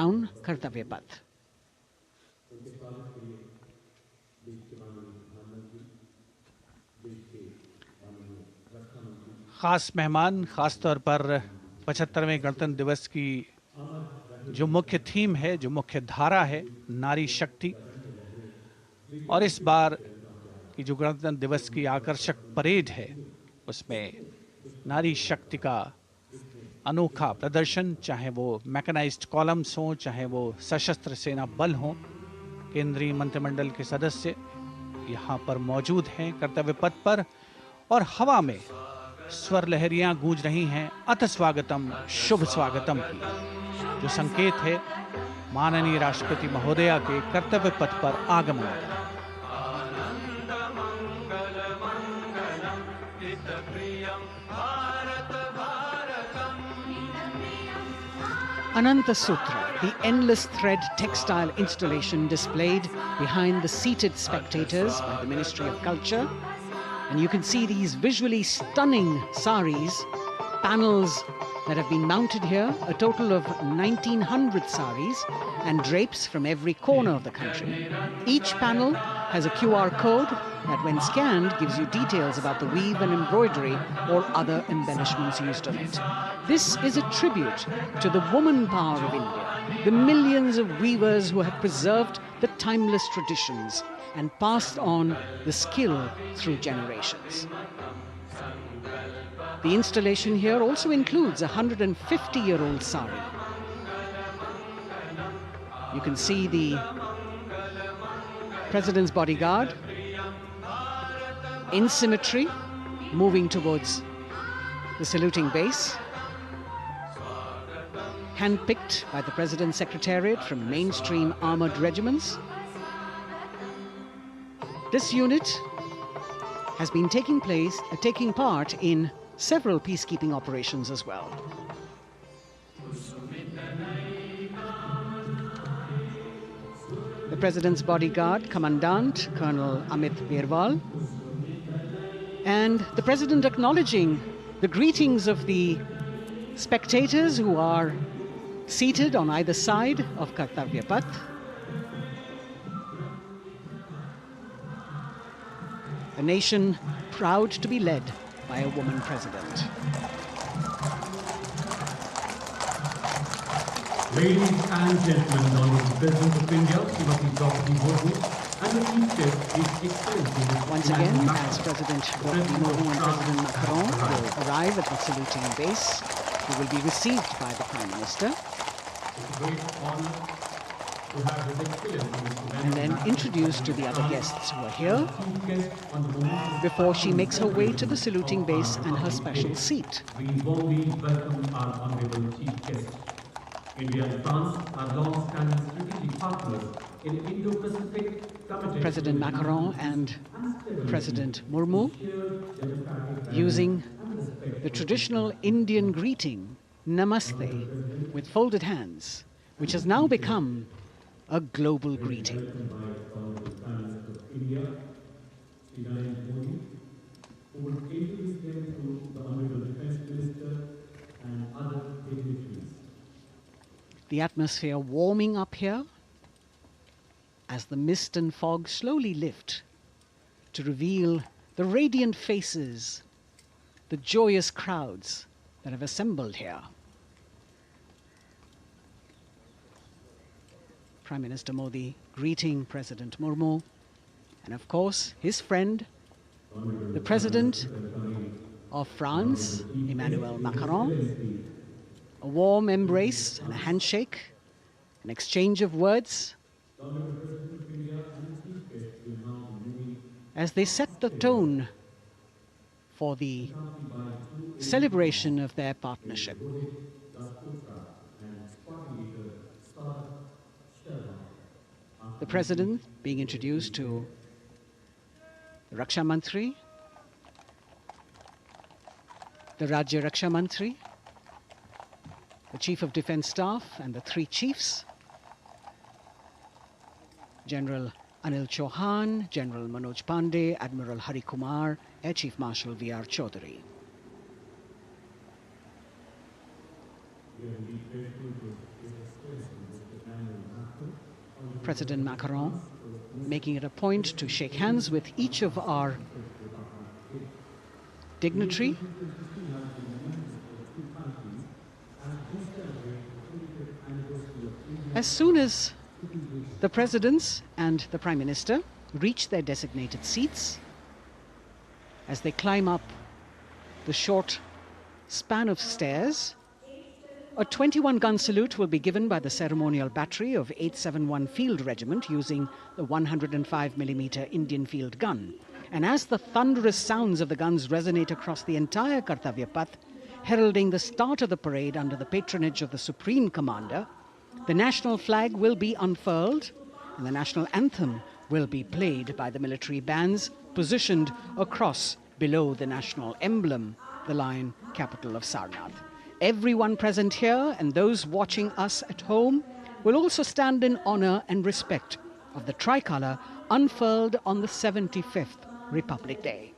down कर्तव्य पथ। खास मेहमान, खास तौर पर 75वें गणतंत्र दिवस की जो मुख्य थीम है, जो मुख्य धारा है, नारी शक्ति, और इस बार की जो गणतंत्र दिवस की आकर्षक परेड है उसमें नारी शक्ति का अनोखा प्रदर्शन, चाहे वो मैकेनाइज्ड कॉलम्स हों, चाहे वो सशस्त्र सेना बल हों, केंद्रीय मंत्रिमंडल के सदस्य यहाँ पर मौजूद हैं कर्तव्य पथ पर, और हवा में स्वर लहरियां गूंज रही हैं अथ स्वागतम, शुभ स्वागतम की, जो संकेत है माननीय राष्ट्रपति महोदया के कर्तव्य पथ पर आगमन का। Ananta Sutra, the endless thread textile installation displayed behind the seated spectators by the Ministry of Culture. And you can see these visually stunning saris, panels that have been mounted here, a total of 1900 saris and drapes from every corner of the country. Each panel has a QR code that when scanned gives you details about the weave and embroidery or other embellishments used on it. This is a tribute to the woman power of India, the millions of weavers who have preserved the timeless traditions and passed on the skill through generations. The installation here also includes a 150-year-old sari. You can see the President's bodyguard in symmetry, moving towards the saluting base, handpicked by the President's Secretariat from mainstream armoured regiments. This unit has been taking part in several peacekeeping operations as well. The President's bodyguard, Commandant Colonel Amit Birwal, and the President acknowledging the greetings of the spectators who are seated on either side of Kartavya Path. A nation proud to be led by a woman president. Ladies and gentlemen, the Honourable President of India, Srimati Draupadi Murmu, and the Chief Guest, His Excellency. Once again, as President Draupadi Murmu and President Macron will arrive at the saluting base, who will be received by the Prime Minister. It's a great honour to have His Excellency and then introduced to the other guests who are here before she makes her way to the saluting base and her special seat. We warmly welcome our Honourable Chief Guest. India and France are long-standing strategic partners in Indo-Pacific. President Macron and President Murmu using the traditional Indian greeting, Namaste, with folded hands, which has now become a global greeting. The atmosphere warming up here as the mist and fog slowly lift to reveal the radiant faces, the joyous crowds that have assembled here. Prime Minister Modi greeting President Murmu, and of course his friend, the President of France, Emmanuel Macron. A warm embrace and a handshake, an exchange of words as they set the tone for the celebration of their partnership. The President being introduced to the Raksha Mantri, the Rajya Raksha Mantri, the Chief of Defence Staff and the three chiefs, General Anil Chauhan, General Manoj Pandey, Admiral Hari Kumar, Air Chief Marshal V.R. Chaudhary. President Macron, making it a point to shake hands with each of our dignitary. As soon as the presidents and the Prime Minister reach their designated seats, as they climb up the short span of stairs, a 21-gun salute will be given by the ceremonial battery of 871 Field Regiment using the 105mm Indian field gun. And as the thunderous sounds of the guns resonate across the entire Kartavya Path, heralding the start of the parade under the patronage of the Supreme Commander, the national flag will be unfurled and the national anthem will be played by the military bands positioned across below the national emblem, the lion capital of Sarnath. Everyone present here and those watching us at home will also stand in honor and respect of the tricolour unfurled on the 75th Republic Day.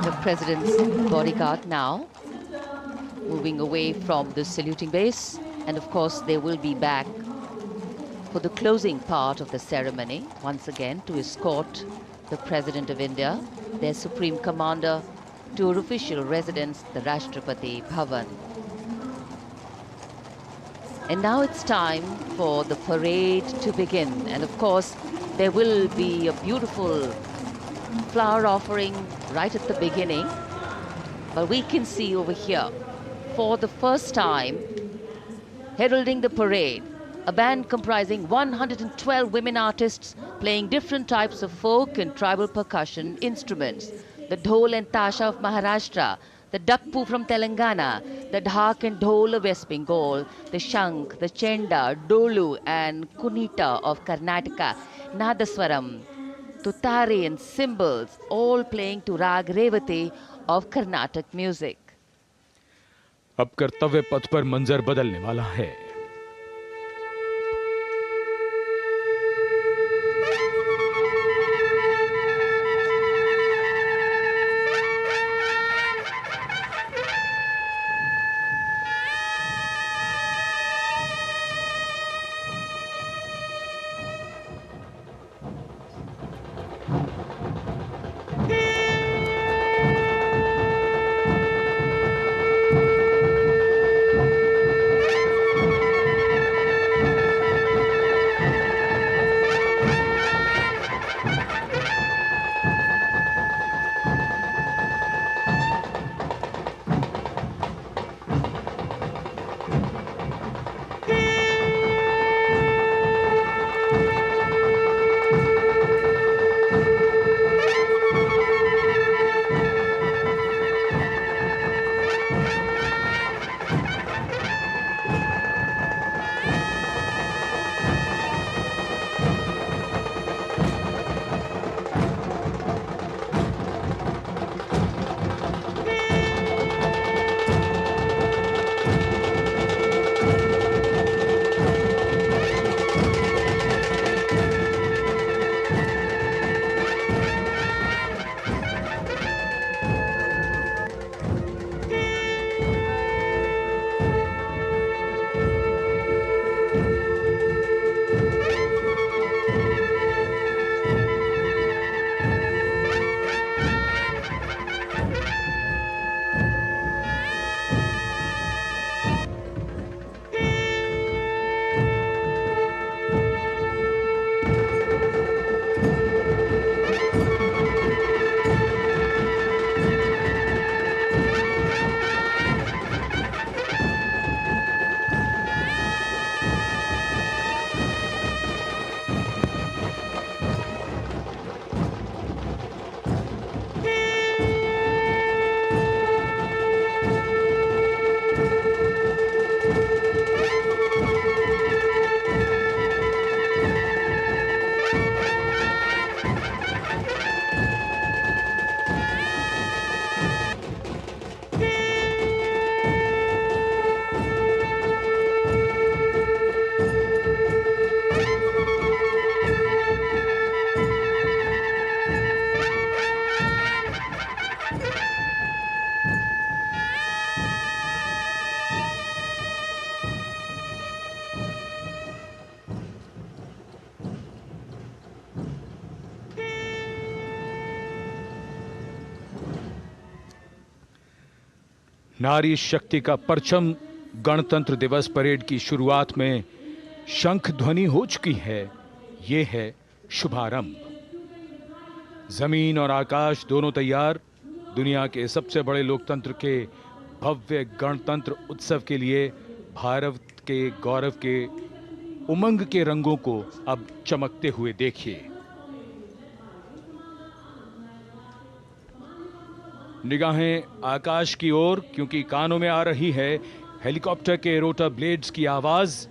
The President's bodyguard now moving away from the saluting base, and of course they will be back for the closing part of the ceremony once again to escort the President of India, their Supreme Commander, to her official residence, the Rashtrapati Bhavan. And now it's time for the parade to begin, and of course there will be a beautiful flower offering right at the beginning, but we can see over here for the first time heralding the parade a band comprising 112 women artists playing different types of folk and tribal percussion instruments: the dhol and tasha of Maharashtra, the dakpu from Telangana, the dhak and dhol of West Bengal, the shank, the chenda, dolu and kunita of Karnataka, nadaswaram, tutari and cymbals, all playing to Rag Revati of Carnatic music. अब कर्तव्य पथ पर मंजर बदलने वाला है। नारी शक्ति का परचम गणतंत्र दिवस परेड की शुरुआत में शंख ध्वनि हो चुकी है। ये है शुभारंभ। जमीन और आकाश दोनों तैयार दुनिया के सबसे बड़े लोकतंत्र के भव्य गणतंत्र उत्सव के लिए भारत के गौरव के उमंग के रंगों को अब चमकते हुए देखिए। निगाहें आकाश की ओर, क्योंकि कानों में आ रही है हेलीकॉप्टर के रोटर ब्लेड्स की आवाज।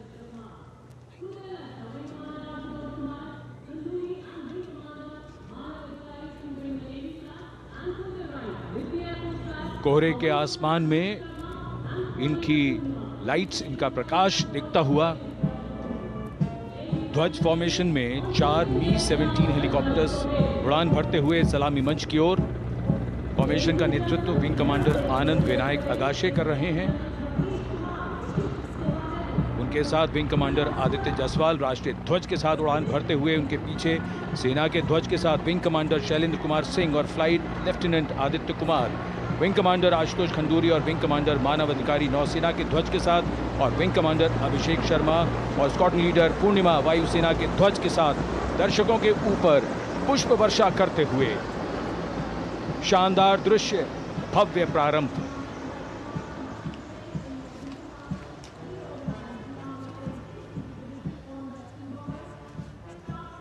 कोहरे के आसमान में इनकी लाइट्स, इनका प्रकाश दिखता हुआ ध्वज फॉर्मेशन में 4 Mi-17 हेलीकॉप्टर्स उड़ान भरते हुए सलामी मंच की ओर। फॉर्मेशन का नेतृत्व विंग कमांडर आनंद विनायक अगाशे कर रहे हैं। उनके साथ विंग कमांडर आदित्य जायसवाल राष्ट्रीय ध्वज के साथ उड़ान भरते हुए। उनके पीछे सेना के ध्वज के साथ विंग कमांडर शैलेंद्र कुमार सिंह और flight lieutenant Aditya Kumar, wing commander Ashutosh Khanduri और विंग कमांडर मानव अधिकारी नौसेना के ध्वज के साथ, और विंग कमांडर अभिषेक शर्मा और स्क्वाड्रन लीडर पूर्णिमा वायुसेना के ध्वज के साथ दर्शकों के ऊपर पुष्प वर्षा करते हुए। शानदार दृश्य, भव्य प्रारंभ।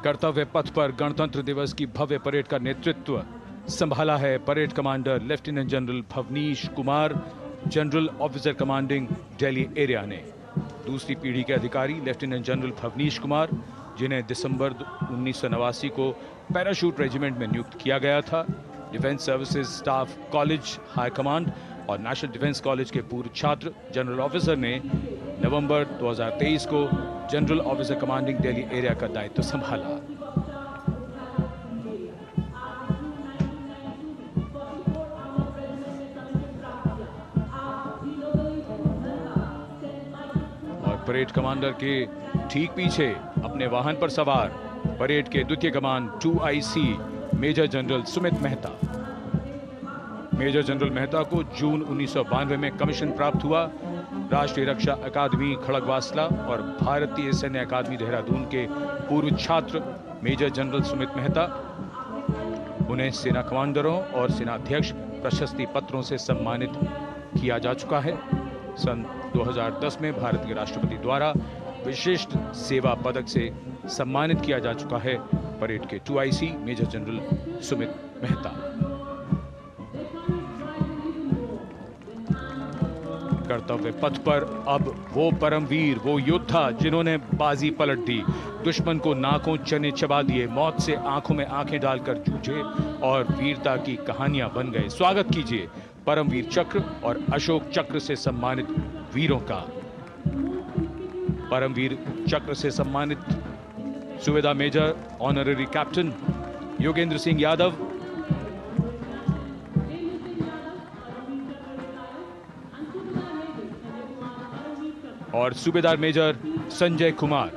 कर्तव्य पथ पर गणतंत्र दिवस की भव्य परेड का नेतृत्व संभाला है parade commander lieutenant general Bhavnish Kumar, general officer commanding Delhi area ने। दूसरी पीढ़ी के अधिकारी लेफ्टिनेंट जनरल भवनीश कुमार, जिन्हें दिसंबर 1989 को पैराशूट रेजिमेंट में नियुक्त किया गया था। Defence services staff college high command और नेशनल डिफेंस कॉलेज के पूर्व छात्र जनरल ऑफिसर ने नवंबर 2023 को general officer commanding Delhi area का दायित्व संभाला। और परेड कमांडर के ठीक पीछे अपने वाहन पर सवार परेड के द्वितीय कमान 2IC major general Sumit Mehta. Major general Mehta को जून 1992 में कमीशन प्राप्त हुआ। राष्ट्रीय रक्षा अकादमी खड़गवासला और भारतीय सैन्य अकादमी देहरादून के पूर्व छात्र मेजर जनरल सुमित मेहता। उन्हें सेना कमांडरों और सेनाध्यक्ष प्रशस्ति पत्रों से सम्मानित किया जा चुका है। सन 2010 में भारत के राष्ट्रपति द्वारा विशिष्ट सेवा पदक से सम्मानित किया जा चुका है परेड के 2IC major general Sumit Mehta. कर्तव्य पथ पर अब वो परमवीर, वो योद्धा जिन्होंने बाजी पलट दी, दुश्मन को नाकों चने चबा दिए, मौत से आंखों में आंखें डालकर जूझे और वीरता की कहानियां बन गए। स्वागत कीजिए परमवीर चक्र और अशोक चक्र से सम्मानित वीरों का। परमवीर चक्र से सम्मानित Subedar major honorary captain Yogendra Singh Yadav, और सूबेदार मेजर संजय कुमार।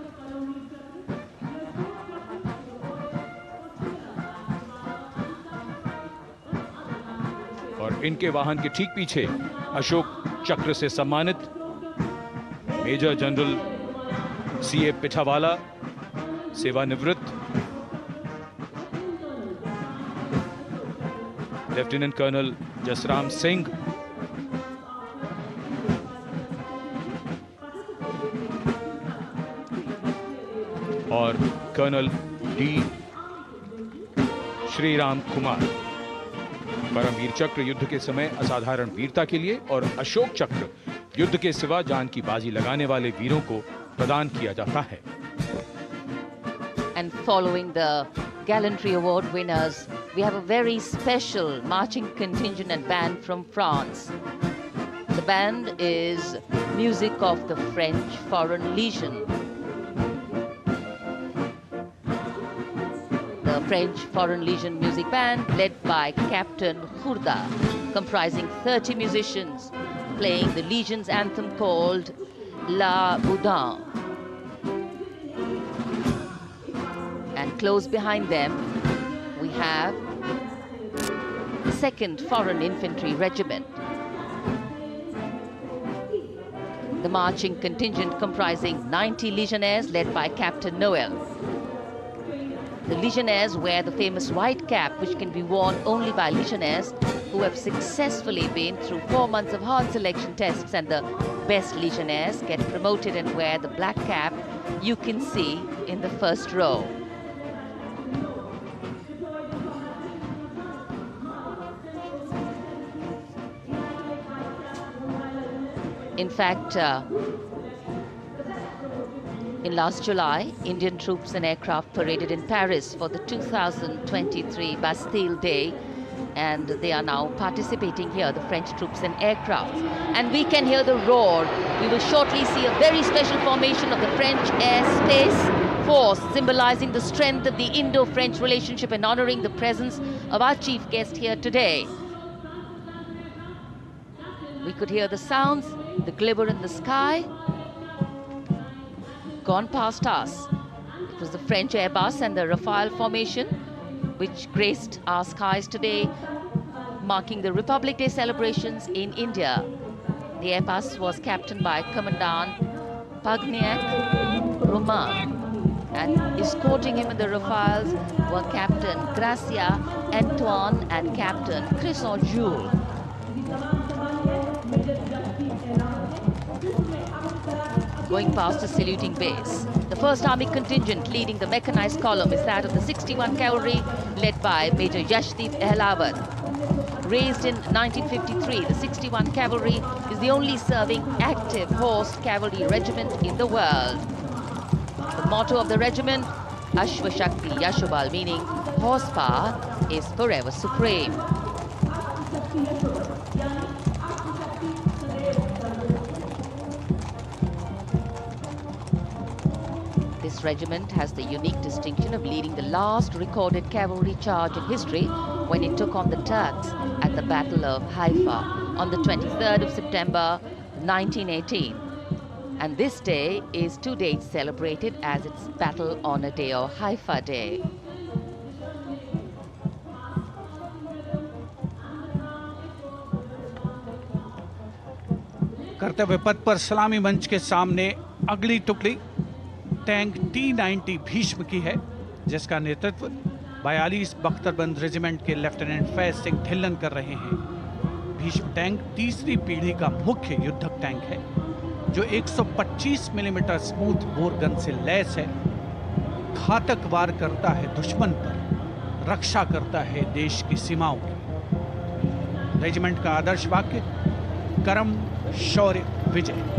और इनके वाहन के ठीक पीछे अशोक चक्र से सम्मानित मेजर जनरल CA पिठावाला, सेवानिवृत्त, लेफ्टिनेंट कर्नल जसराम सिंह, और कर्नल D श्रीराम कुमार। परमवीर चक्र युद्ध के समय असाधारण वीरता के लिए और अशोक चक्र युद्ध के सिवा जान की बाजी लगाने वाले वीरों को प्रदान किया जाता है। And following the gallantry award winners, we have a very special marching contingent and band from France. The band is music of the French Foreign Legion. The French Foreign Legion music band led by Captain Khourda, comprising 30 musicians, playing the Legion's anthem called La Boudin. And close behind them, we have the 2nd Foreign Infantry Regiment. The marching contingent comprising 90 legionnaires led by Captain Noel. The legionnaires wear the famous white cap, which can be worn only by legionnaires who have successfully been through 4 months of hard selection tests, and the best legionnaires get promoted and wear the black cap you can see in the first row. In fact, in last July, Indian troops and aircraft paraded in Paris for the 2023 Bastille Day, and they are now participating here, the French troops and aircraft. And we can hear the roar. We will shortly see a very special formation of the French Air Space Force, symbolizing the strength of the Indo-French relationship and honoring the presence of our chief guest here today. We could hear the sounds, the glimmer in the sky. Gone past us. It was the French Airbus and the Rafale formation which graced our skies today, marking the Republic Day celebrations in India. The Airbus was captained by Commandant Pagniak Roman, and escorting him in the Rafales were Captain Gracia Antoine and Captain Crisson Jules. Going past the saluting base. The 1st Army contingent leading the mechanized column is that of the 61 Cavalry, led by Major Yashdeep Ehlawat. Raised in 1953, the 61 Cavalry is the only serving active horse cavalry regiment in the world. The motto of the regiment, Ashwa Shakti Yashobal, meaning horsepower is forever supreme. This regiment has the unique distinction of leading the last recorded cavalry charge in history when it took on the Turks at the Battle of Haifa on the 23rd of September 1918. And this day is to date celebrated as its Battle Honor Day or Haifa Day. कर्तव्य पथ पर सलामी मंच के सामने अगली टुकड़ी tank T-90 Bhishma की है, जिसका नेतृत्व 42 बख्तरबंद रेजिमेंट के लेफ्टिनेंट फैज सिंह ढिल्लन कर रहे हैं। भीष्म टैंक तीसरी पीढ़ी का मुख्य युद्धक टैंक है, जो 125 मिलीमीटर स्मूथ बोर गन से लैस है, घातक वार करता है दुश्मन पर, रक्षा करता है देश की सीमाओं की। रेजिमेंट का आदर्श वाक्य कर्म शौर्य विजय।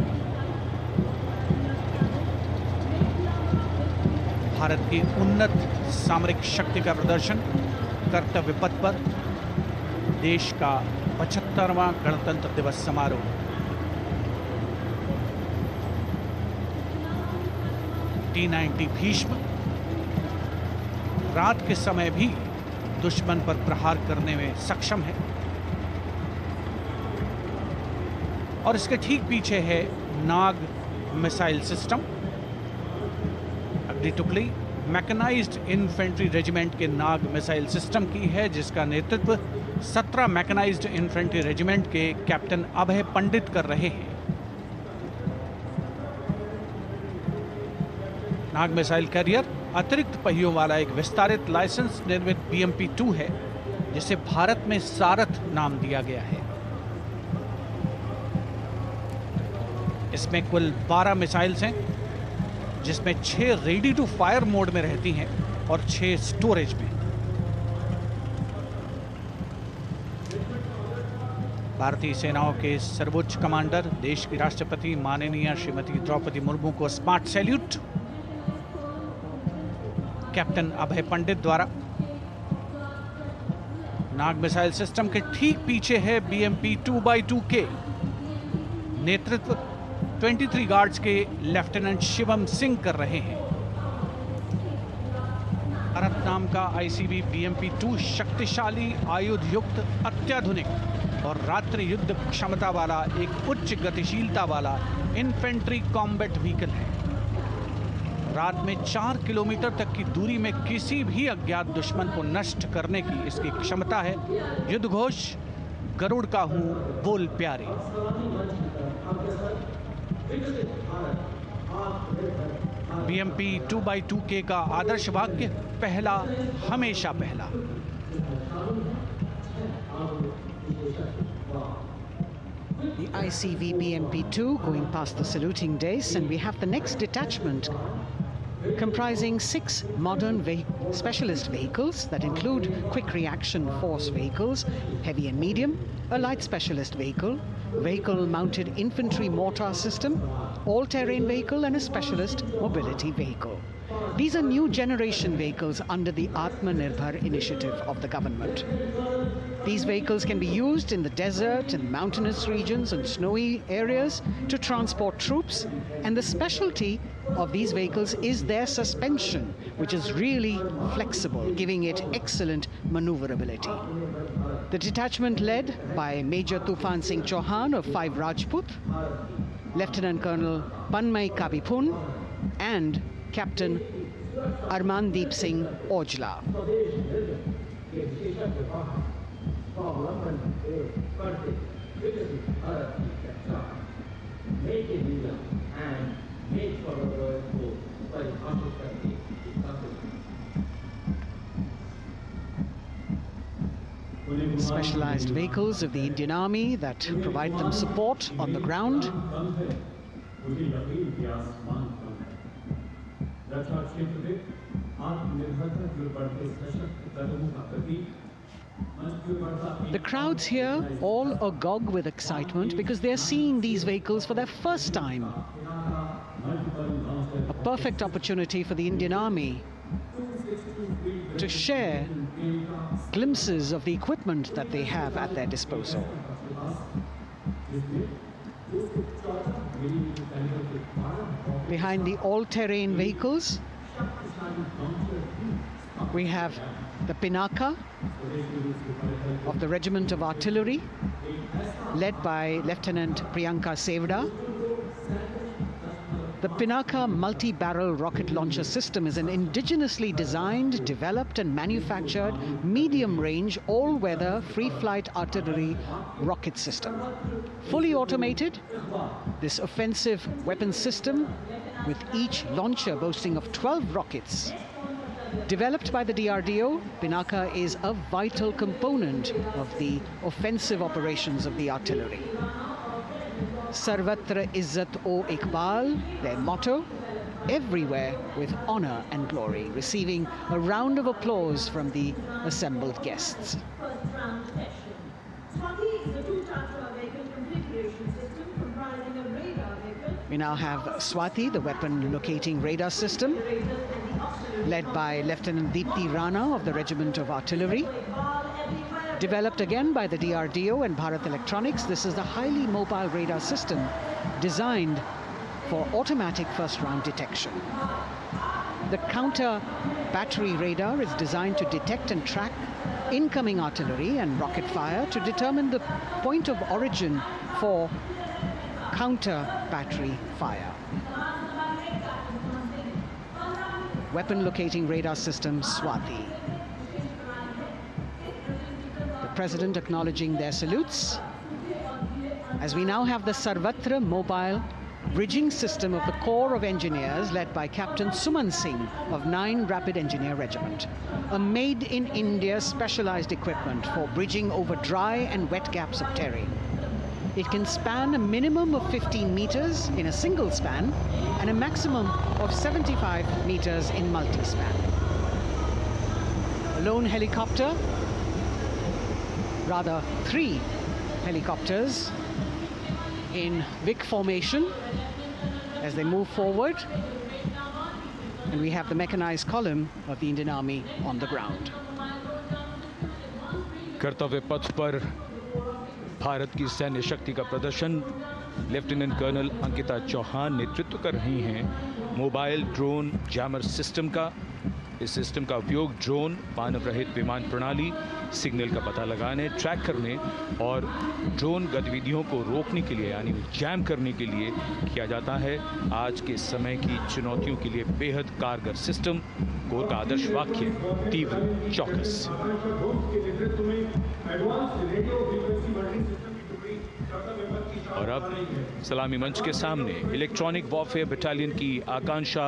भारत की उन्नत सामरिक शक्ति का प्रदर्शन कर्तव्य पथ पर देश का 75वां गणतंत्र दिवस समारोह। T-90 भीष्म रात के समय भी दुश्मन पर प्रहार करने में सक्षम है, और इसके ठीक पीछे है नाग मिसाइल सिस्टम। अगली टुकड़ी मैकेनाइज्ड इन्फेंट्री रेजिमेंट के नाग मिसाइल सिस्टम की है, जिसका नेतृत्व 17 मैकेनाइज्ड इन्फेंट्री रेजिमेंट के कैप्टन अभय पंडित कर रहे हैं। नाग मिसाइल कैरियर अतिरिक्त पहियों वाला एक विस्तारित लाइसेंस निर्मित BMP-2 है, जिसे भारत में सारथ नाम दिया गया है। इसमें कुल 12 मिसाइल्स हैं, जिसमें 6 रेडी टू फायर मोड में रहती हैं और 6 स्टोरेज में। भारतीय सेनाओं के सर्वोच्च कमांडर देश की राष्ट्रपति माननीय श्रीमती द्रौपदी मुर्मू को स्मार्ट सैल्यूट कैप्टन अभय पंडित द्वारा। नाग मिसाइल सिस्टम के ठीक पीछे है BMP-2x2K। नेतृत्व 23 गार्ड्स के लेफ्टिनेंट शिवम सिंह कर रहे हैं। भारत नाम का ICB BMP-2 शक्तिशाली आयुध युक्त अत्याधुनिक और रात्रि युद्ध क्षमता वाला एक उच्च गतिशीलता वाला इन्फेंट्री कॉम्बैट व्हीकल है। रात में 4 किलोमीटर तक की दूरी में किसी भी अज्ञात दुश्मन को नष्ट करने की इसकी क्षमता है। युद्ध घोष गरुड़ का हूं बोल प्यारे। BMP 2x2K का आदर्श वाक्य, पहला हमेशा पहला। The ICV BMP2 going past the saluting dais, and we have the next detachment comprising 6 modern specialist vehicles that include quick reaction force vehicles, heavy and medium, a light specialist vehicle, vehicle-mounted infantry mortar system, all-terrain vehicle, and a specialist mobility vehicle. These are new generation vehicles under the Atmanirbhar initiative of the government. These vehicles can be used in the desert and mountainous regions and snowy areas to transport troops, and the specialty of these vehicles is their suspension, which is really flexible, giving it excellent maneuverability. The detachment led by Major Tufan Singh Chauhan of 5 Rajput, Lieutenant Colonel Panmay Kabipun, and Captain Armandeep Singh Ojla. Specialized vehicles of the Indian Army that provide them support on the ground. The crowds here all agog with excitement because they're seeing these vehicles for their first time. A perfect opportunity for the Indian Army to share glimpses of the equipment that they have at their disposal. Behind the all-terrain vehicles, we have the Pinaka of the Regiment of Artillery, led by Lieutenant Priyanka Sevda. The Pinaka multi-barrel rocket launcher system is an indigenously designed, developed and manufactured medium-range, all-weather, free-flight artillery rocket system. Fully automated, this offensive weapon system, with each launcher boasting of 12 rockets, developed by the DRDO, Pinaka is a vital component of the offensive operations of the artillery. Sarvatra Izzat O Iqbal, their motto, everywhere with honor and glory, receiving a round of applause from the assembled guests. We now have Swati, the weapon locating radar system, led by Lieutenant Deepthi Rana of the Regiment of Artillery. Developed again by the DRDO and Bharat Electronics, this is the highly mobile radar system designed for automatic first-round detection. The counter battery radar is designed to detect and track incoming artillery and rocket fire to determine the point of origin for counter battery fire. Weapon locating radar system Swati. President acknowledging their salutes, as we now have the Sarvatra mobile bridging system of the Corps of Engineers led by Captain Suman Singh of 9 Rapid Engineer Regiment, a made-in-India specialized equipment for bridging over dry and wet gaps of terrain. It can span a minimum of 15 meters in a single span and a maximum of 75 meters in multi-span. A lone helicopter, rather 3 helicopters in Vic formation as they move forward, and we have the mechanized column of the Indian Army on the ground. कर्तव्य पथ पर भारत की सैन्य शक्ति का प्रदर्शन lieutenant colonel Ankita Chauhan नेतृत्व कर रही हैं मोबाइल ड्रोन जैमर सिस्टम का। इस सिस्टम का उपयोग ड्रोन, मानव रहित विमान प्रणाली, सिग्नल का पता लगाने, ट्रैक करने और ड्रोन गतिविधियों को रोकने के लिए यानी जैम करने के लिए किया जाता है। आज के समय की चुनौतियों के लिए बेहद कारगर सिस्टम। कोर का आदर्श वाक्य, तीव्र चौकस। और अब सलामी मंच के सामने इलेक्ट्रॉनिक वॉरफेयर बटालियन की आकांक्षा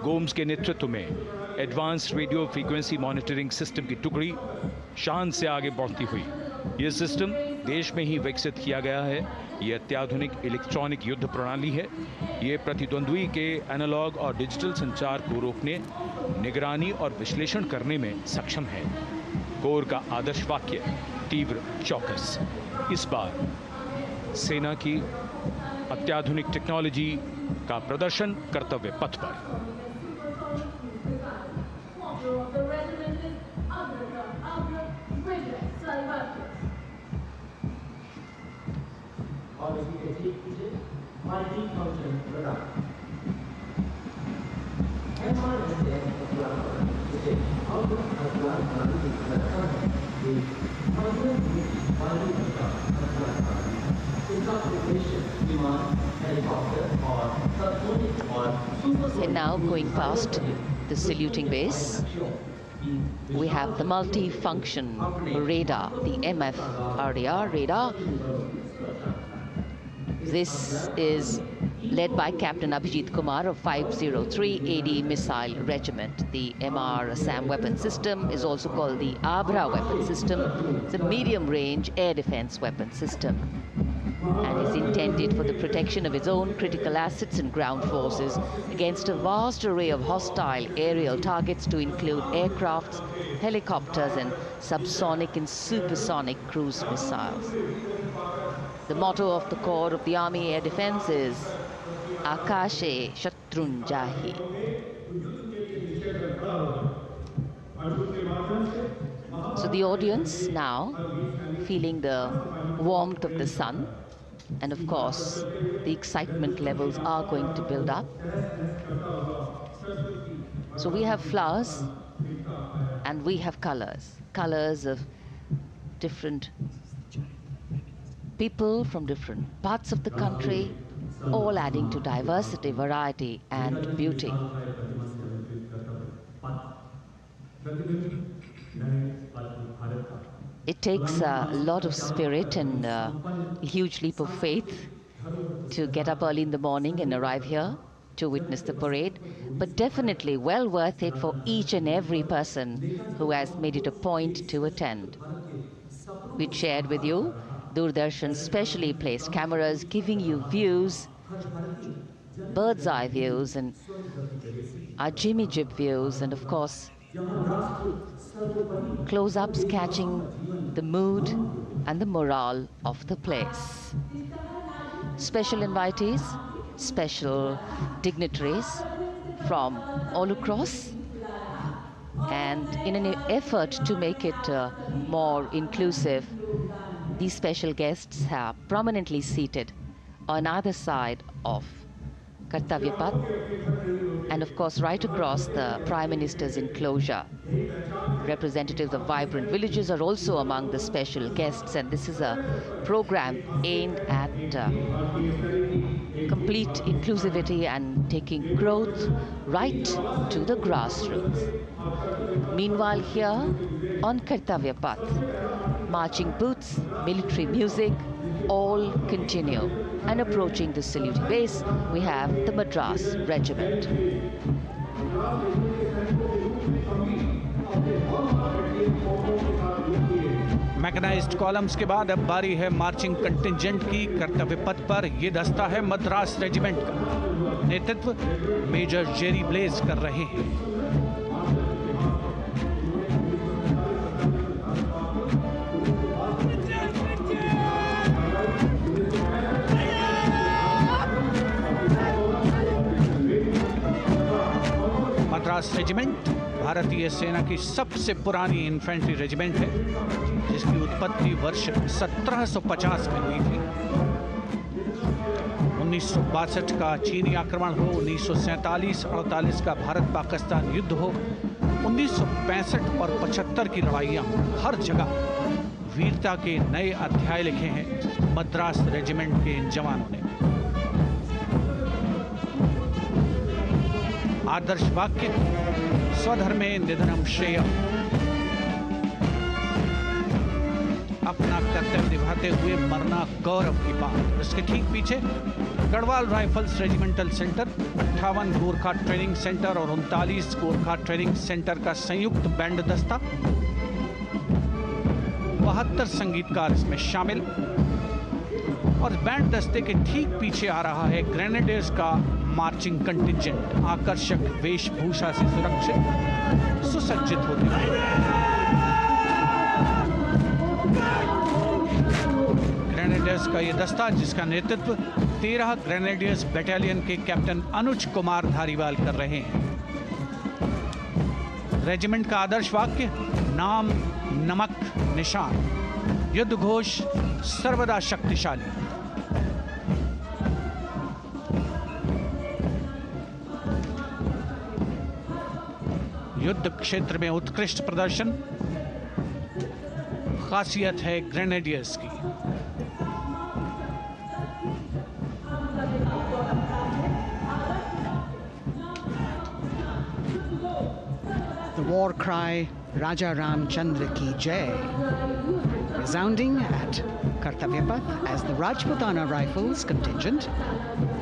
गोम्स के नेतृत्व में advance radio frequency monitoring system की टुकड़ी शान से आगे बढ़ती हुई। यह सिस्टम देश में ही विकसित किया गया है। यह अत्याधुनिक इलेक्ट्रॉनिक युद्ध प्रणाली है। ये प्रतिद्वंद्वी के एनालॉग और डिजिटल संचार को रोकने, निगरानी और विश्लेषण करने में सक्षम है। कोर का आदर्श वाक्य तीव्र चौकस। इस बार सेना की अत्याधुनिक टेक्नोलॉजी का प्रदर्शन कर्तव्य पथ पर। And now going past the saluting base, we have the multi-function radar, the MFRDR radar. This is led by Captain Abhijit Kumar of 503 AD Missile Regiment. The MR SAM weapon system is also called the Abra weapon system. It's a medium-range air defense weapon system and is intended for the protection of its own critical assets and ground forces against a vast array of hostile aerial targets to include aircrafts, helicopters and subsonic and supersonic cruise missiles. The motto of the Corps of the Army Air Defense is Akashe Shatrun Jahi. So the audience now feeling the warmth of the sun, and of course the excitement levels are going to build up. So we have flowers and we have colors of different people from different parts of the country, all adding to diversity, variety and beauty. It takes a lot of spirit and a huge leap of faith to get up early in the morning and arrive here to witness the parade, but definitely well worth it for each and every person who has made it a point to attend. We shared with you Doordarshan's specially placed cameras giving you views, bird's eye views and our Jimmy Jib views, and of course close-ups catching the mood and the morale of the place. Special invitees, special dignitaries from all across, and in an effort to make it more inclusive, these special guests are prominently seated on either side of Kartavya Path, and of course right across the Prime Minister's enclosure. Representatives of vibrant villages are also among the special guests, and this is a program aimed at complete inclusivity and taking growth right to the grassroots. Meanwhile, here on Kartavya Path, marching boots, military music, all continue. And approaching the saluting base, we have the Madras Regiment. Mechanised columns के बाद अब बारी है marching contingent की। कर्तव्य पथ पर ये दस्ता है मद्रास रेजिमेंट का। नेतृत्व मेजर जेरी ब्लेज कर रहे हैं। मद्रास रेजिमेंट भारतीय सेना की सबसे पुरानी इन्फेंट्री रेजिमेंट है, जिसकी उत्पत्ति वर्ष 1750 में हुई थी। 1962 का चीनी आक्रमण हो, 1947-48 का भारत पाकिस्तान युद्ध हो, 1965 और 75 की लड़ाइयाँ हो, हर जगह वीरता के नए अध्याय लिखे हैं मद्रास रेजिमेंट के इन जवानों ने। आदर्श वाक्य स्वधर्मे निधनम श्रेय, अपना कर्तव्य निभाते हुए मरना गौरव की बात। उसके ठीक पीछे Garhwal rifles regimental centre, 58 Gorkha training centre और 39 गोरखा ट्रेनिंग सेंटर का संयुक्त बैंड दस्ता। 72 संगीतकार इसमें शामिल। और बैंड दस्ते के ठीक पीछे आ रहा है ग्रेनेडियर्स का मार्चिंग कंटिंजेंट, आकर्षक वेशभूषा से सुरक्षित सुसज्जित होते हुए। ग्रेनेडियर्स का यह दस्ता, जिसका नेतृत्व 13 ग्रेनेडियर्स बटालियन के कैप्टन अनुज कुमार धारीवाल कर रहे हैं। रेजिमेंट का आदर्श वाक्य नाम नमक निशान, युद्ध घोष सर्वदा शक्तिशाली। युद्ध क्षेत्र में उत्कृष्ट प्रदर्शन खासियत है ग्रेनेडियर्स की। The war cry Raja Ramchandra Ki Jai resounding at Kartavya Path as the Rajputana Rifles contingent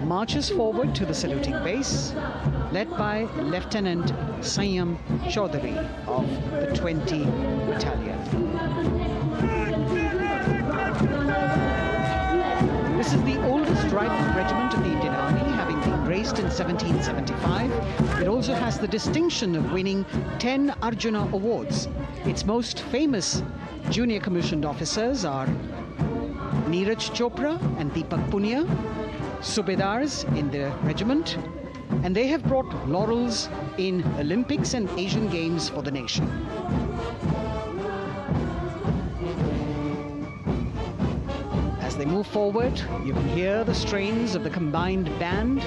marches forward to the saluting base, led by Lieutenant Sanyam Chaudhary of the 20 Battalion. This is the oldest rifle regiment of the Indian Army, having been raised in 1775. It also has the distinction of winning 10 Arjuna Awards. Its most famous junior commissioned officers are Neeraj Chopra and Deepak Punia, Subedars in the regiment, and they have brought laurels in Olympics and Asian Games for the nation. As they move forward, you can hear the strains of the combined band,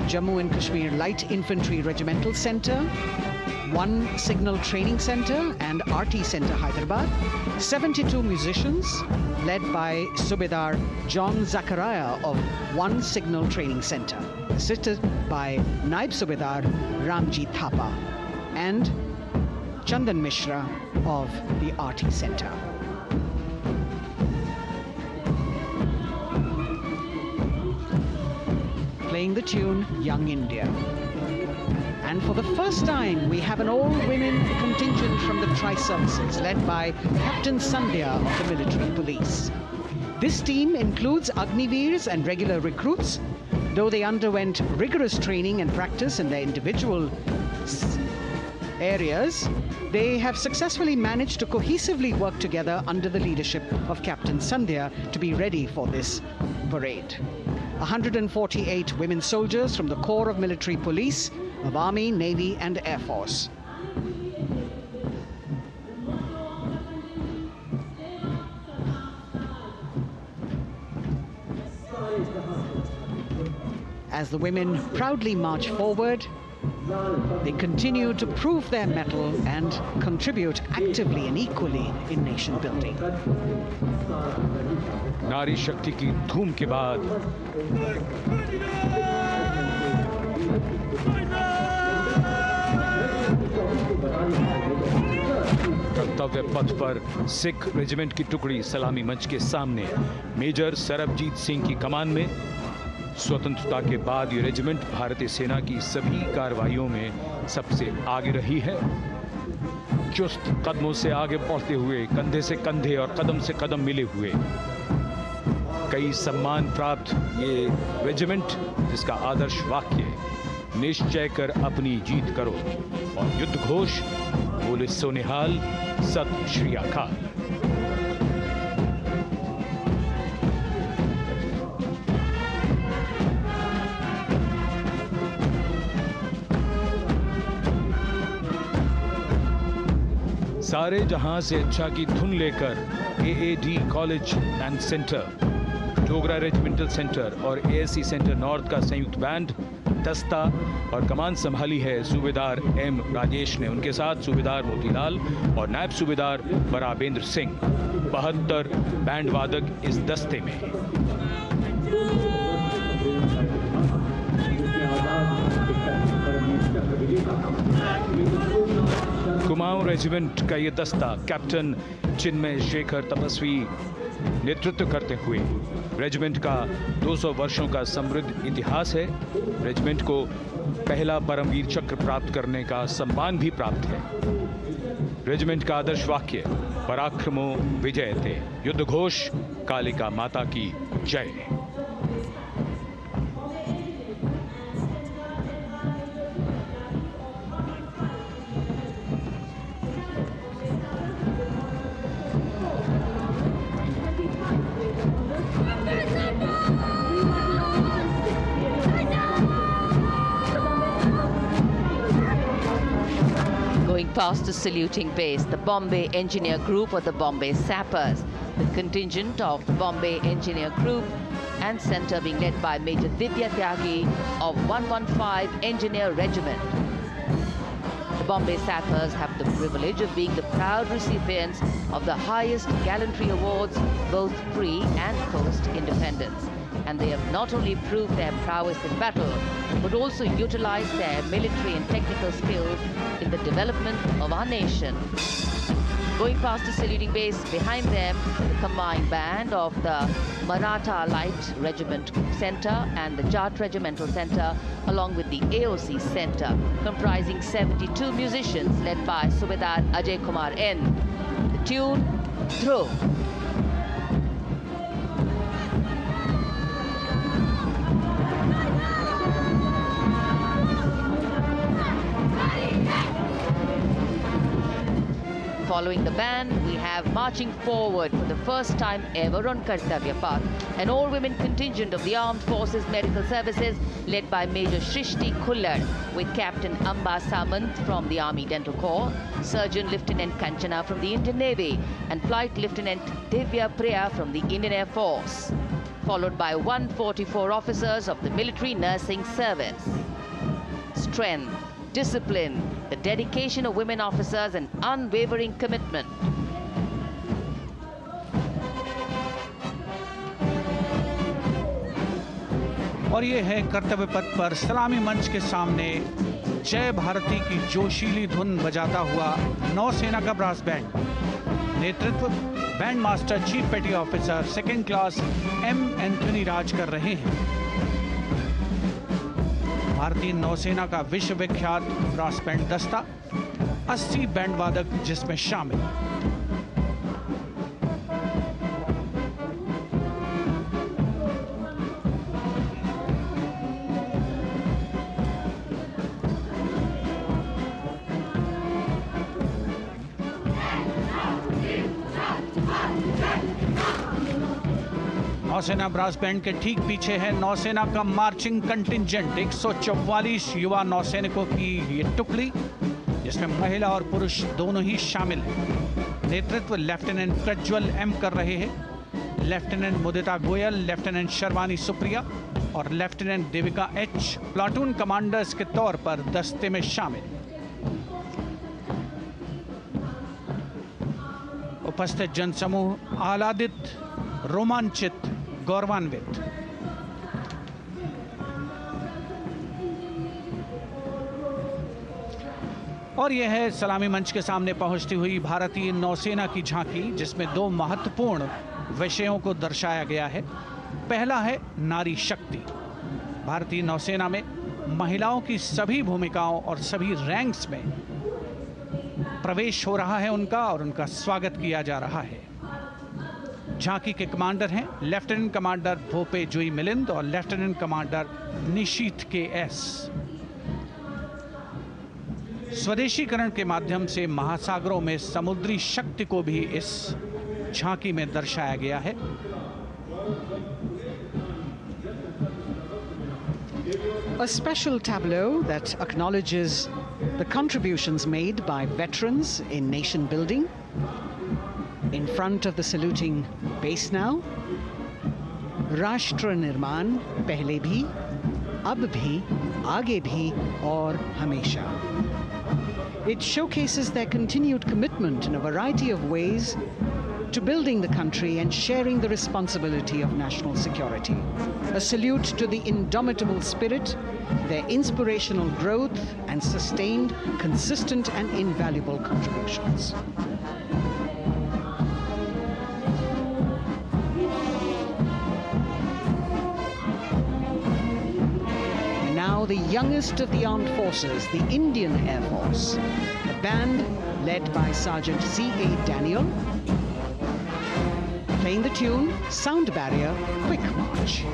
Jammu and Kashmir Light Infantry Regimental Centre, 1 Signal Training Centre and RT Centre Hyderabad, 72 musicians led by Subedar John Zachariah of 1 Signal Training Centre, assisted by Naib Subedar Ramji Thapa and Chandan Mishra of the RT Centre. Playing the tune Young India. And for the first time, we have an all-women contingent from the tri-services, led by Captain Sandhya of the military police. This team includes Agniveers and regular recruits. Though they underwent rigorous training and practice in their individual areas, they have successfully managed to cohesively work together under the leadership of Captain Sandhya to be ready for this parade. 148 women soldiers from the Corps of Military Police of Army, Navy and Air Force. As the women proudly march forward, they continue to prove their mettle and contribute actively and equally in nation building. नारी शक्ति की धूम के बाद कर्तव्य पथ पर Sikh regiment की टुकड़ी सलामी मंच के सामने मेजर सरबजीत सिंह की कमान में। स्वतंत्रता के बाद ये रेजिमेंट भारतीय सेना की सभी कार्रवाइयों में सबसे आगे रही है। चुस्त कदमों से आगे बढ़ते हुए, कंधे से कंधे और कदम से कदम मिले हुए, कई सम्मान प्राप्त ये रेजिमेंट, जिसका आदर्श वाक्य निश्चय कर अपनी जीत करो और युद्ध घोष बोले सोनिहाल सत श्री अकाल। सारे जहां से अच्छा की धुन लेकर AAD college and centre, Dogra regimental centre और ASC सेंटर नॉर्थ का संयुक्त बैंड दस्ता और कमान संभाली है सूबेदार M राजेश ने। उनके साथ सूबेदार मोतीलाल और नायब सूबेदार बराबेंद्र सिंह। 72 बैंड वादक इस दस्ते में। कुमाऊं रेजिमेंट का ये दस्ता कैप्टन चिन्मय शेखर तपस्वी नेतृत्व करते हुए, रेजिमेंट का 200 वर्षों का समृद्ध इतिहास है। रेजिमेंट को पहला परमवीर चक्र प्राप्त करने का सम्मान भी प्राप्त है। रेजिमेंट का आदर्श वाक्य पराक्रमो विजयते, युद्ध घोष कालिका माता की जय। Going past the saluting base, the Bombay Engineer Group or the Bombay Sappers, the contingent of the Bombay Engineer Group and Centre being led by Major Divya Tyagi of 115 Engineer Regiment. The Bombay Sappers have the privilege of being the proud recipients of the highest gallantry awards, both pre and post independence. And they have not only proved their prowess in battle, but also utilized their military and technical skills in the development of our nation. Going past the saluting base, behind them, the combined band of the Maratha Light Regiment Centre and the Jat Regimental Centre, along with the AOC Centre, comprising 72 musicians led by Subedar Ajay Kumar N. The tune, Dhruv. Following the band, we have marching forward for the first time ever on Kartavya Path, an all-women contingent of the Armed Forces Medical Services led by Major Shrishti Khullar, with Captain Amba Samant from the Army Dental Corps, Surgeon Lieutenant Kanchana from the Indian Navy, and Flight Lieutenant Divya Priya from the Indian Air Force, followed by 144 officers of the Military Nursing Service. Strength, discipline, the dedication of women officers and unwavering commitment. और ये है कर्तव्य पथ पर सलामी मंच के सामने जय भारती की जोशीली धुन बजाता हुआ नौसेना का ब्रास बैंड। नेतृत्व band master chief petty officer second class M Anthony Raj कर रहे हैं। भारतीय नौसेना का विश्व विख्यात ब्रास बैंड दस्ता, 80 बैंड वादक जिसमें शामिल। नौसेना ब्रास बैंड के ठीक पीछे है नौसेना का मार्चिंग कंटिंजेंट, 144 युवा नौसैनिकों की ये टुकड़ी, जिसमें महिला और पुरुष दोनों ही शामिल हैं। नेतृत्व लेफ्टिनेंट प्रज्वल एम कर रहे हैं। लेफ्टिनेंट मुदिता गोयल, लेफ्टिनेंट शर्वानी सुप्रिया और lieutenant Devika H platoon commanders के तौर पर दस्ते में शामिल। उपस्थित जनसमूह आह्लादित, रोमांचित, गौरवान्वित। और यह है सलामी मंच के सामने पहुंचती हुई भारतीय नौसेना की झांकी, जिसमें दो महत्वपूर्ण विषयों को दर्शाया गया है। पहला है नारी शक्ति। भारतीय नौसेना में महिलाओं की सभी भूमिकाओं और सभी रैंक्स में प्रवेश हो रहा है उनका, और उनका स्वागत किया जा रहा है। झांकी के कमांडर हैं लेफ्टिनेंट कमांडर भोपे जुई मिलिंद और लेफ्टिनेंट कमांडर निशीथ के एस। स्वदेशीकरण के माध्यम से महासागरों में समुद्री शक्ति को भी इस झांकी में दर्शाया गया है। A special tableau that acknowledges the contributions made by veterans in nation building. In front of the saluting base now, राष्ट्र निर्माण पहले भी, अब भी, आगे भी और हमेशा. It showcases their continued commitment in a variety of ways to building the country and sharing the responsibility of national security. A salute to the indomitable spirit, their inspirational growth and sustained, consistent and invaluable contributions. Now the youngest of the armed forces, the Indian Air Force, the band led by Sergeant C.A. Daniel, playing the tune Sound Barrier Quick March.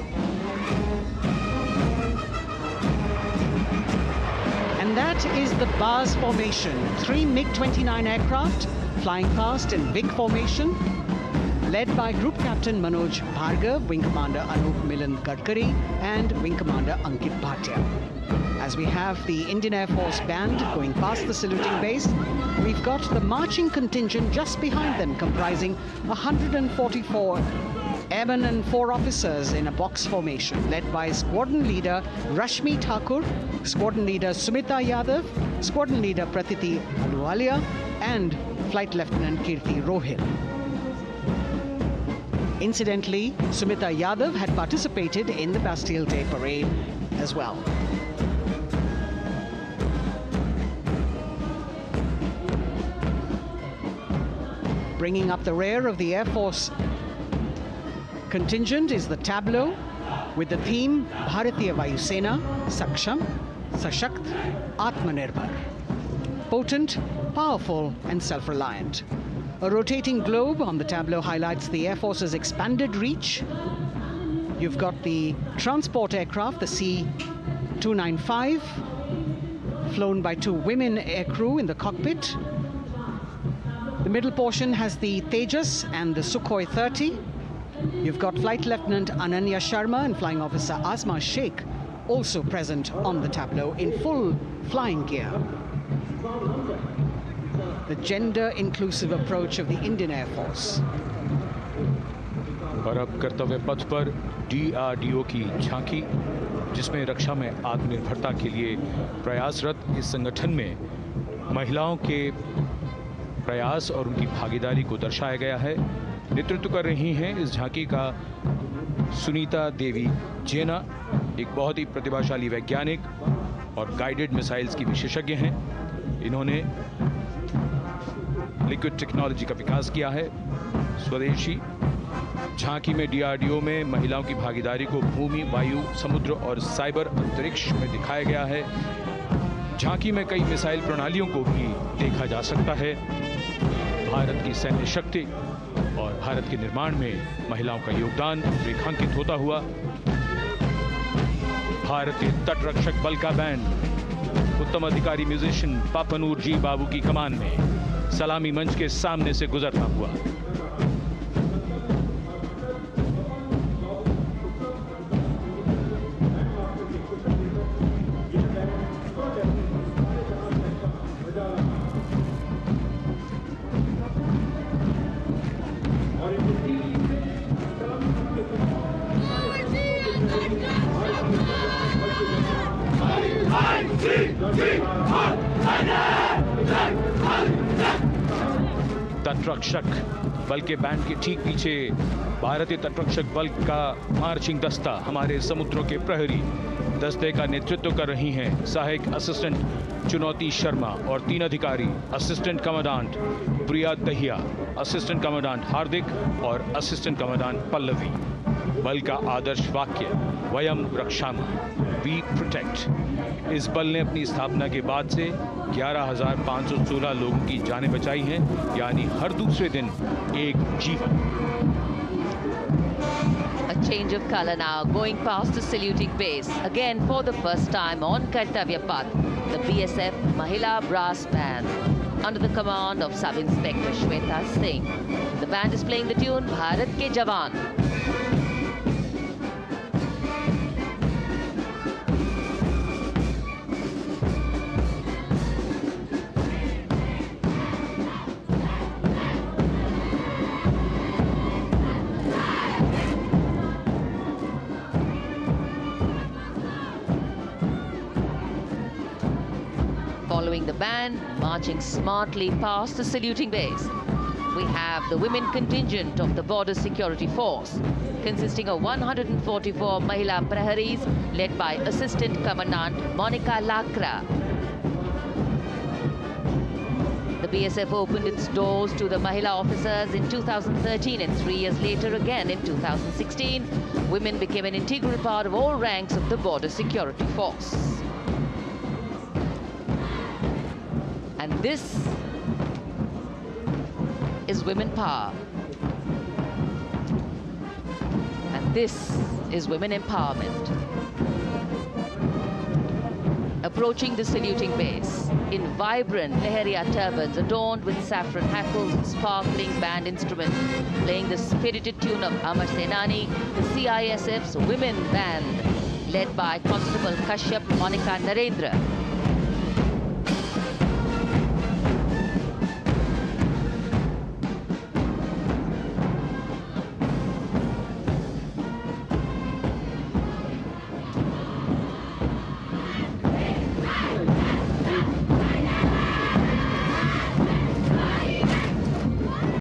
And that is the bars formation, 3 MiG-29 aircraft flying past in big formation, led by Group Captain Manoj Bhargav, Wing Commander Anup Milan Gadkari, and Wing Commander Ankit Bhatia. As we have the Indian Air Force band going past the saluting base, we've got the marching contingent just behind them, comprising 144 airmen and 4 officers in a box formation, led by Squadron Leader Rashmi Thakur, Squadron Leader Sumita Yadav, Squadron Leader Pratiti Aluwalia, and Flight Lieutenant Kirti Rohil. Incidentally, Sumita Yadav had participated in the Bastille Day parade as well. Bringing up the rear of the Air Force contingent is the tableau with the theme Bharatiya Vayu Sena, Saksham, Sashakt, Atmanirbhar. Potent, powerful and self-reliant. A rotating globe on the tableau highlights the Air Force's expanded reach. You've got the transport aircraft, the C-295, flown by 2 women aircrew in the cockpit. The middle portion has the Tejas and the Sukhoi 30. You've got Flight Lieutenant Ananya Sharma and Flying Officer Asma Sheikh also present on the tableau in full flying gear. The gender-inclusive approach of the Indian Air Force. और अब कर्तव्य पथ पर DRDO की झांकी, जिसमें रक्षा में आत्मनिर्भरता के लिए प्रयासरत इस संगठन में महिलाओं के प्रयास और उनकी भागीदारी को दर्शाया गया है। नेतृत्व कर रही हैं इस झांकी का सुनीता देवी जेना, एक बहुत ही प्रतिभाशाली वैज्ञानिक और गाइडेड मिसाइल्स की विशेषज्ञ हैं। इन्होंने लिक्विड टेक्नोलॉजी का विकास किया है। स्वदेशी झांकी में DRDO में महिलाओं की भागीदारी को भूमि, वायु, समुद्र और साइबर अंतरिक्ष में दिखाया गया है। झांकी में कई मिसाइल प्रणालियों को भी देखा जा सकता है। भारत की सैन्य शक्ति और भारत के निर्माण में महिलाओं का योगदान रेखांकित होता हुआ भारतीय तटरक्षक बल का बैंड उत्तम अधिकारी म्यूजिशियन पापनूर जी बाबू की कमान में सलामी मंच के सामने से गुजरता हुआ। तटरक्षक बल के बैंड के ठीक पीछे भारतीय तटरक्षक बल का मार्चिंग दस्ता हमारे समुद्रों के प्रहरी दस्ते का नेतृत्व कर रही हैं सहायक असिस्टेंट चुनौती शर्मा और 3 अधिकारी असिस्टेंट कमांडेंट प्रिया दहिया, असिस्टेंट कमांडेंट हार्दिक और असिस्टेंट कमांडेंट पल्लवी। बल का आदर्श वाक्य वयम रक्षामः, वी प्रोटेक्ट। इस बल ने अपनी स्थापना के बाद से 11,516 लोगों की जानें बचाई हैं, यानी हर दूसरे दिन एक जीवन। A change of color now, going past the saluting base. Again, for the first time on Kartavya Path, the BSF Mahila Brass Band, under the command of Sub-Inspector Shweta Singh. The band is playing the tune Bharat Ke Jawan. Following the band, marching smartly past the saluting base, we have the women contingent of the Border Security Force, consisting of 144 Mahila Praharis, led by Assistant Commandant Monica Lakra. The BSF opened its doors to the Mahila officers in 2013, and 3 years later again in 2016. Women became an integral part of all ranks of the Border Security Force. And this is women power. And this is women empowerment. Approaching the saluting base in vibrant Lehariya turbans adorned with saffron hackles and sparkling band instruments, playing the spirited tune of Amar Senani, the CISF's women band, led by Constable Kashyap Monica Narendra.